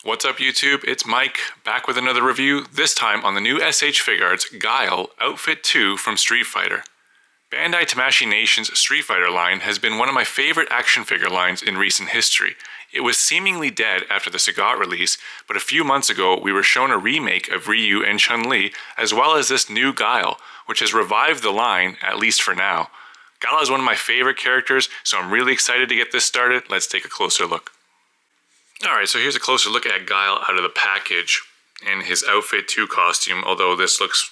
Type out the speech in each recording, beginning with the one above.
What's up YouTube? It's Mike, back with another review, this time on the new SH Figuarts Guile Outfit 2 from Street Fighter. Bandai Tamashii Nation's Street Fighter line has been one of my favorite action figure lines in recent history. It was seemingly dead after the Sagat release, but a few months ago we were shown a remake of Ryu and Chun-Li, as well as this new Guile, which has revived the line, at least for now. Guile is one of my favorite characters, so I'm really excited to get this started. Let's take a closer look. Alright, so here's a closer look at Guile out of the package in his Outfit 2 costume, although this looks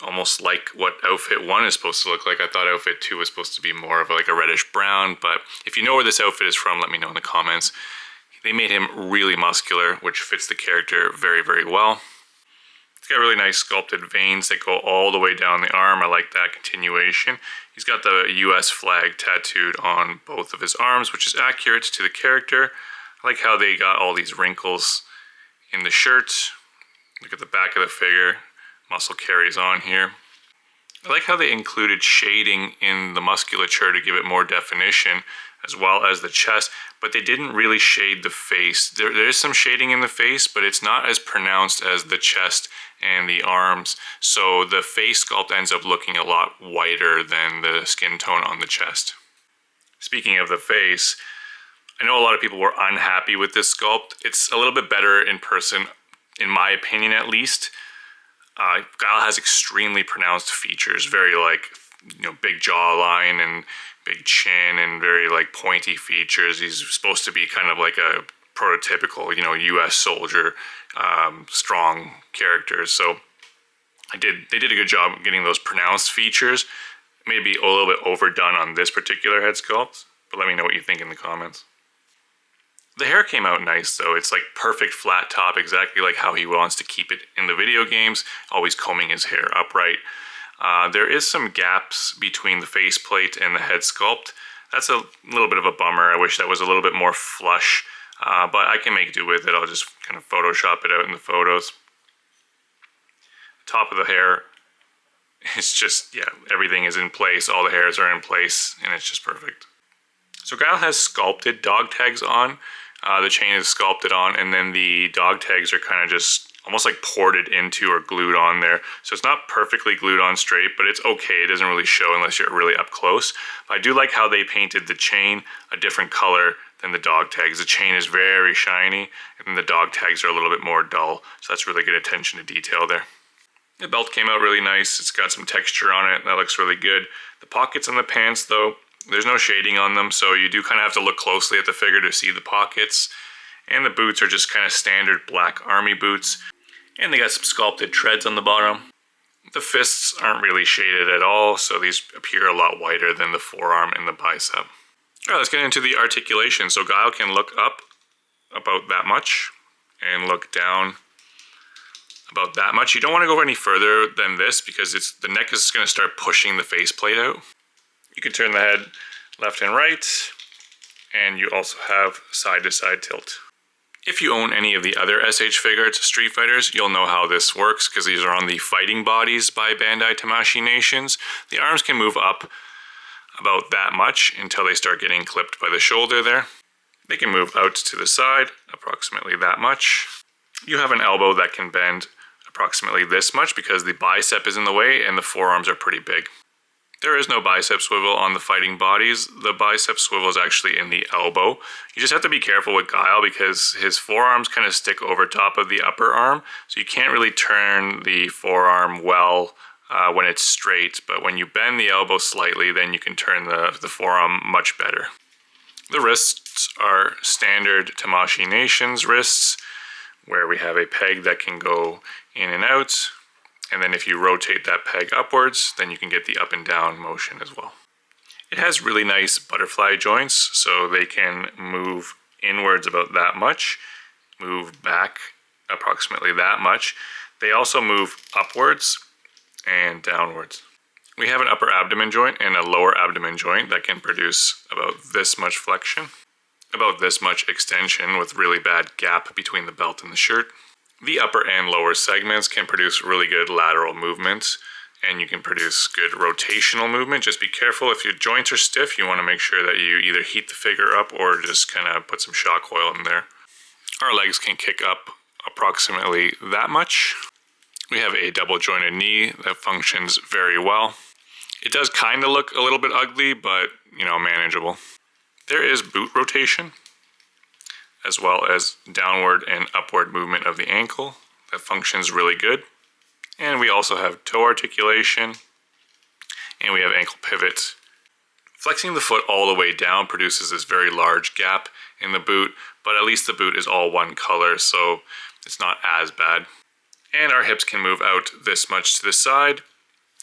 almost like what Outfit 1 is supposed to look like. I thought Outfit 2 was supposed to be more of like a reddish brown, but if you know where this outfit is from, let me know in the comments. They made him really muscular, which fits the character very, very well. He's got really nice sculpted veins that go all the way down the arm. I like that continuation. He's got the US flag tattooed on both of his arms, which is accurate to the character. I like how they got all these wrinkles in the shirt. Look at the back of the figure. Muscle carries on here. I like how they included shading in the musculature to give it more definition, as well as the chest, but they didn't really shade the face. There is some shading in the face, but it's not as pronounced as the chest and the arms, so the face sculpt ends up looking a lot whiter than the skin tone on the chest. Speaking of the face, I know a lot of people were unhappy with this sculpt. It's a little bit better in person, in my opinion at least. Guile has extremely pronounced features, very like, big jawline and big chin and very like pointy features. He's supposed to be kind of like a prototypical, US soldier, strong character. So they did a good job getting those pronounced features. Maybe a little bit overdone on this particular head sculpt, but let me know what you think in the comments. The hair came out nice though. It's like perfect flat top, exactly like how he wants to keep it in the video games, always combing his hair upright. There is some gaps between the faceplate and the head sculpt. That's a little bit of a bummer. I wish that was a little bit more flush, but I can make do with it. I'll just kind of Photoshop it out in the photos. Top of the hair, it's just, everything is in place. All the hairs are in place, and it's just perfect. So Guile has sculpted dog tags on. The chain is sculpted on, and then the dog tags are kind of just almost like ported into or glued on there. So it's not perfectly glued on straight, but it's okay. It doesn't really show unless you're really up close. But I do like how they painted the chain a different color than the dog tags. The chain is very shiny, and then the dog tags are a little bit more dull. So that's really good attention to detail there. The belt came out really nice. It's got some texture on it. That looks really good. The pockets on the pants, though, there's no shading on them, so you do kind of have to look closely at the figure to see the pockets. And the boots are just kind of standard black army boots. And they got some sculpted treads on the bottom. The fists aren't really shaded at all, so these appear a lot whiter than the forearm and the bicep. All right, let's get into the articulation. So Guile can look up about that much and look down about that much. You don't want to go any further than this because the neck is going to start pushing the faceplate out. You can turn the head left and right, and you also have side-to-side tilt. If you own any of the other SH Figuarts Street Fighters, you'll know how this works because these are on the fighting bodies by Bandai Tamashii Nations. The arms can move up about that much until they start getting clipped by the shoulder there. They can move out to the side approximately that much. You have an elbow that can bend approximately this much because the bicep is in the way and the forearms are pretty big. There is no bicep swivel on the fighting bodies. The bicep swivel is actually in the elbow. You just have to be careful with Guile because his forearms kind of stick over top of the upper arm, so you can't really turn the forearm well when it's straight, but when you bend the elbow slightly, then you can turn the forearm much better. The wrists are standard Tamashii Nations wrists, where we have a peg that can go in and out. And then if you rotate that peg upwards, then you can get the up and down motion as well. It has really nice butterfly joints, so they can move inwards about that much, move back approximately that much. They also move upwards and downwards. We have an upper abdomen joint and a lower abdomen joint that can produce about this much flexion, about this much extension with really bad gap between the belt and the shirt. The upper and lower segments can produce really good lateral movements, and you can produce good rotational movement. Just be careful if your joints are stiff, you want to make sure that you either heat the figure up or just kind of put some shock coil in there. Our legs can kick up approximately that much. We have a double jointed knee that functions very well. It does kind of look a little bit ugly, but you know, manageable. There is boot rotation, as well as downward and upward movement of the ankle. That functions really good. And we also have toe articulation, and we have ankle pivots. Flexing the foot all the way down produces this very large gap in the boot, but at least the boot is all one color, so it's not as bad. And our hips can move out this much to the side,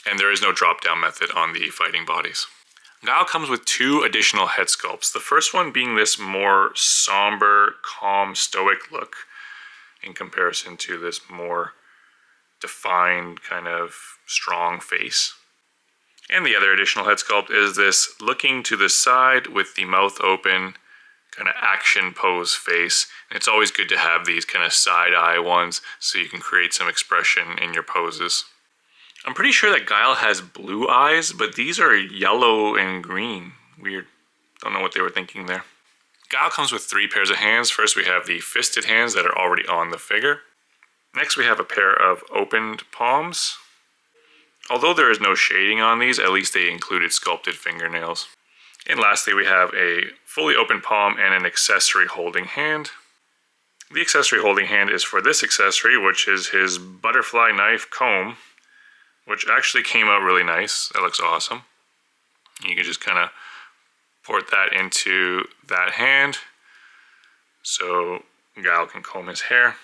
and there is no drop down method on the fighting bodies. Guile comes with 2 additional head sculpts. The first one being this more somber, calm, stoic look in comparison to this more defined, kind of strong face. And the other additional head sculpt is this looking to the side with the mouth open, kind of action pose face. And it's always good to have these kind of side eye ones so you can create some expression in your poses. I'm pretty sure that Guile has blue eyes, but these are yellow and green. Weird. Don't know what they were thinking there. Guile comes with 3 pairs of hands. First we have the fisted hands that are already on the figure. Next we have a pair of opened palms. Although there is no shading on these, at least they included sculpted fingernails. And lastly we have a fully open palm and an accessory holding hand. The accessory holding hand is for this accessory, which is his butterfly knife comb, which actually came out really nice. That looks awesome. You can just kind of port that into that hand so Guile can comb his hair.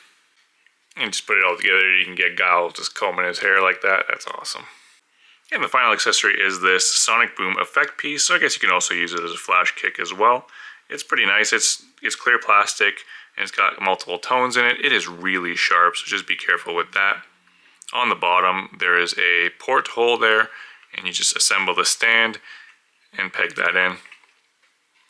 And just put it all together, you can get Guile just combing his hair like that. That's awesome. And the final accessory is this sonic boom effect piece. So I guess you can also use it as a flash kick as well. It's pretty nice. It's clear plastic and it's got multiple tones in it. It is really sharp, so just be careful with that. On the bottom, there is a port hole there, and you just assemble the stand and peg that in.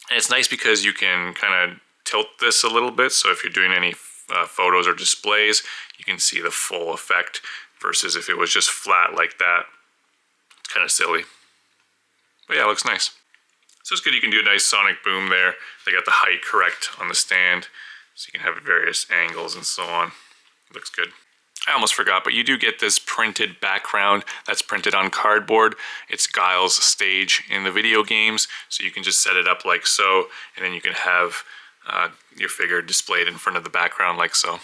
And it's nice because you can kind of tilt this a little bit, so if you're doing any photos or displays, you can see the full effect versus if it was just flat like that. It's kind of silly. But yeah, it looks nice. So it's good you can do a nice sonic boom there. They got the height correct on the stand, so you can have various angles and so on. It looks good. I almost forgot, but you do get this printed background that's printed on cardboard. It's Guile's stage in the video games, so you can just set it up like so, and then you can have your figure displayed in front of the background like so.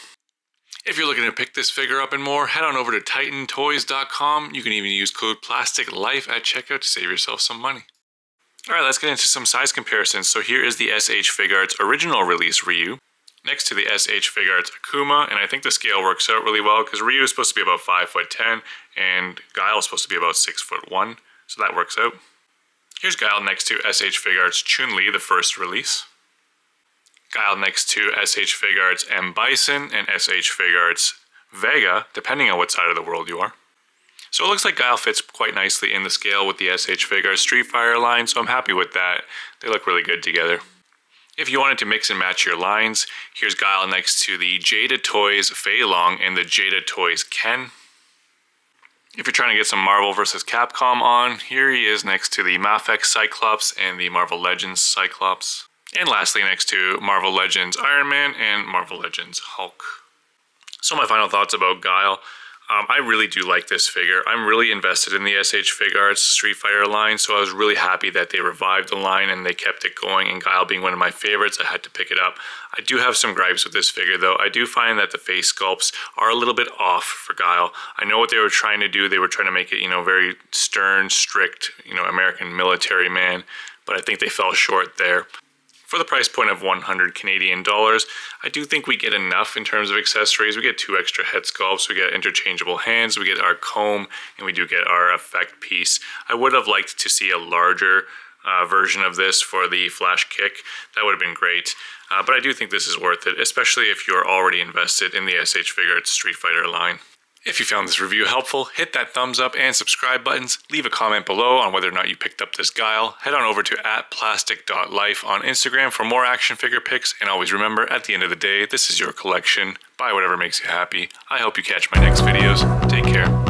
If you're looking to pick this figure up and more, head on over to titantoys.com. You can even use code PLASTICLIFE at checkout to save yourself some money. Alright, let's get into some size comparisons. So here is the SH Figuarts original release Ryu next to the SH Figuarts Akuma, and I think the scale works out really well because Ryu is supposed to be about 5'10", and Guile is supposed to be about 6'1", so that works out. Here's Guile next to SH Figuarts Chun-Li, the first release. Guile next to SH Figuarts M. Bison and SH Figuarts Vega, depending on what side of the world you are. So it looks like Guile fits quite nicely in the scale with the SH Figuarts Street Fighter line, so I'm happy with that. They look really good together. If you wanted to mix and match your lines, here's Guile next to the Jada Toys Fei Long and the Jada Toys Ken. If you're trying to get some Marvel vs. Capcom on, here he is next to the Mafex Cyclops and the Marvel Legends Cyclops. And lastly, next to Marvel Legends Iron Man and Marvel Legends Hulk. So my final thoughts about Guile. I really do like this figure. I'm really invested in the SH Figuarts Street Fighter line, so I was really happy that they revived the line and they kept it going, and Guile being one of my favorites, I had to pick it up. I do have some gripes with this figure though. I do find that the face sculpts are a little bit off for Guile. I know what they were trying to do. They were trying to make it, very stern, strict, American military man, but I think they fell short there. For the price point of 100 Canadian dollars, I do think we get enough in terms of accessories. We get 2 extra head sculpts, we get interchangeable hands, we get our comb, and we do get our effect piece. I would have liked to see a larger version of this for the flash kick. That would have been great. But I do think this is worth it, especially if you're already invested in the SH Figuarts Street Fighter line. If you found this review helpful, hit that thumbs up and subscribe buttons. Leave a comment below on whether or not you picked up this Guile. Head on over to @plastic.life on Instagram for more action figure pics. And always remember, at the end of the day, this is your collection. Buy whatever makes you happy. I hope you catch my next videos. Take care.